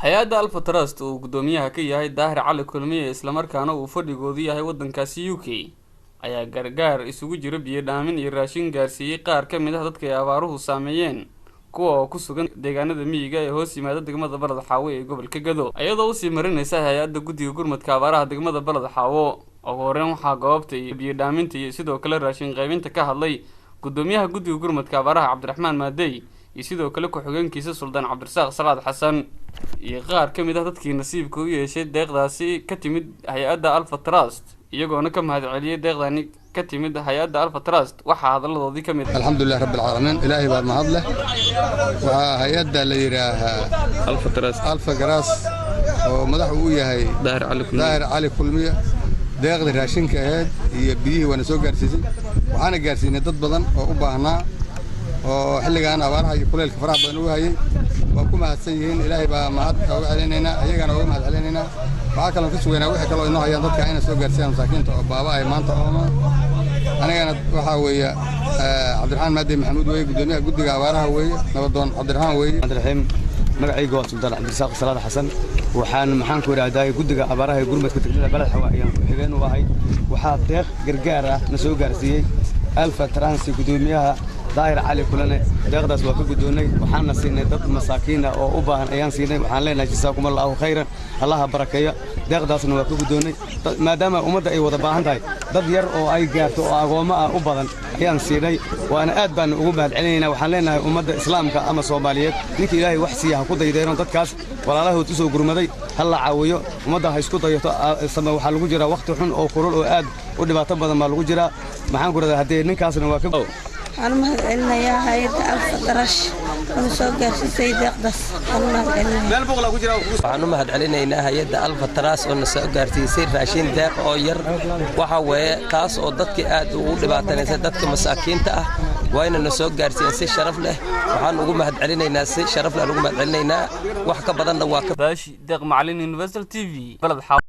hay-adda Alpha Trust uu gudoomiyaha ka yahay Daahir Cali Kulmiye isla markaana uu fadhigoodu yahay wadankaasi UK ayaa gargaar isugu jira biyo dhaamin iyo raashin gaarsiiyay qaar ka mid ah dadka ay abaaruhu saameeyeen kuwa ku sugan deegaanada miyiga ee hoos yimaada degmada Balad Xaawo ee gobolka Gado ayadoo u sii marinaysa hay-adda guddiga gurmadka abaaraha degmada Balad Xaawo ugu horreyn waxaa goobta iyo biyo dhaaminta iyo sidoo kale raashin qaybinta ka hadlay gudoomiyaha guddiga gurmadka abaaraha Cabdiraxmaan Maadey iyo sidoo kale ku-xigeenkiisa Suldaan Cabdirasaaq Salaad Xasan iyo qaar ka mid ah dadkii nasiibka u yeeshay deeqdaasi ka timid hay-adda Alpha Trust iyagoona ka mahadceliyay deeqdani ka timid hay'adda Alpha Trust waxa hadaladoodii ka mid alxamdulillah rabbil caalamiin ilaahi baa mahad leh waxa hay'adda la yiraahdaa Alpha Trust oo madax uu yahay Daahir Cali Kulmiye deeqda raashinka ahayd iyo biyihii wana soo gaarsiisay waxaana gaarsiinay dad badan oo u baahnaa oo xilligan abaaraha iyo kuleylka faraha badan u hayay waa ku mahadsan yihiin ilaahi baa mahad uga celinaynaa ayagana uga mahad celinaynaa waxa kale oo ka sugaynaa wixii kale oo inoo hayaan dadka inay soo gaarsiiyaan masaakiinta oo baaba ay maanta oo anigana waxa weeye Cabdiraxmaan Maadey Maxamuud weeye gudoomiyaha guddiga abaaraha weeye nabadoon Cabdiraxmaan weeye Cabdiraxiim magacaygu waa Suldaan Cabdirasaaq Salaad Xasan waxaan ku raadayay guddiga abaaraha ee gurmadka degmada Balad Xaawo ayaan ku xigeen u ahay waxa deeq gargaar ah na soo gaarsiiyay Alpha Trust gudoomiyaha Daahir Cali Kulmiye deeqdaas waa ka gudoonay waxaana siinay dad masaakiin ah oo u baahan ayaan siinay waxaan leenahay jazaakumullahu khayran Allah barakeeyo deeqdaasna waa ka gudoonay maadaama ummadda ay wada baahan tahay dad yar oo ay gaarto oo agoomo ah u badan ayaan siinay waana aad baan ugu mahad celinaynaa waxaan leenahay ummadda islaamka ama Soomaaliyeed ninka Ilaahay wax siiyaa ku daydeeron dadkaas walaalahood u soo gurmaday hal la caawiyo ummadda ha isku dayato sama waxa lagu jira waqti xun oo kulul oo aad u dhibaato badan ma lagu jira maxaan ku radaa hadee ninkaasna waa ka أنا ما هذا يا هيدا ألف درش أنا سوق في سيد أقدس أنا ما هذا علينا إن هيدا ألف تراس أنا سوق في سيد راشين داق أو ير وحوي قاس أو ضدك أد ودبعتنا ضدك مساكين تأه وين أنا سوق في سيد شرف له وحنا نقول ما هذا علينا إن سيد شرف له نقول ما هذا علينا وحكي بدلنا واقف باش دق معلن يونيفرسال تي في بلد حاول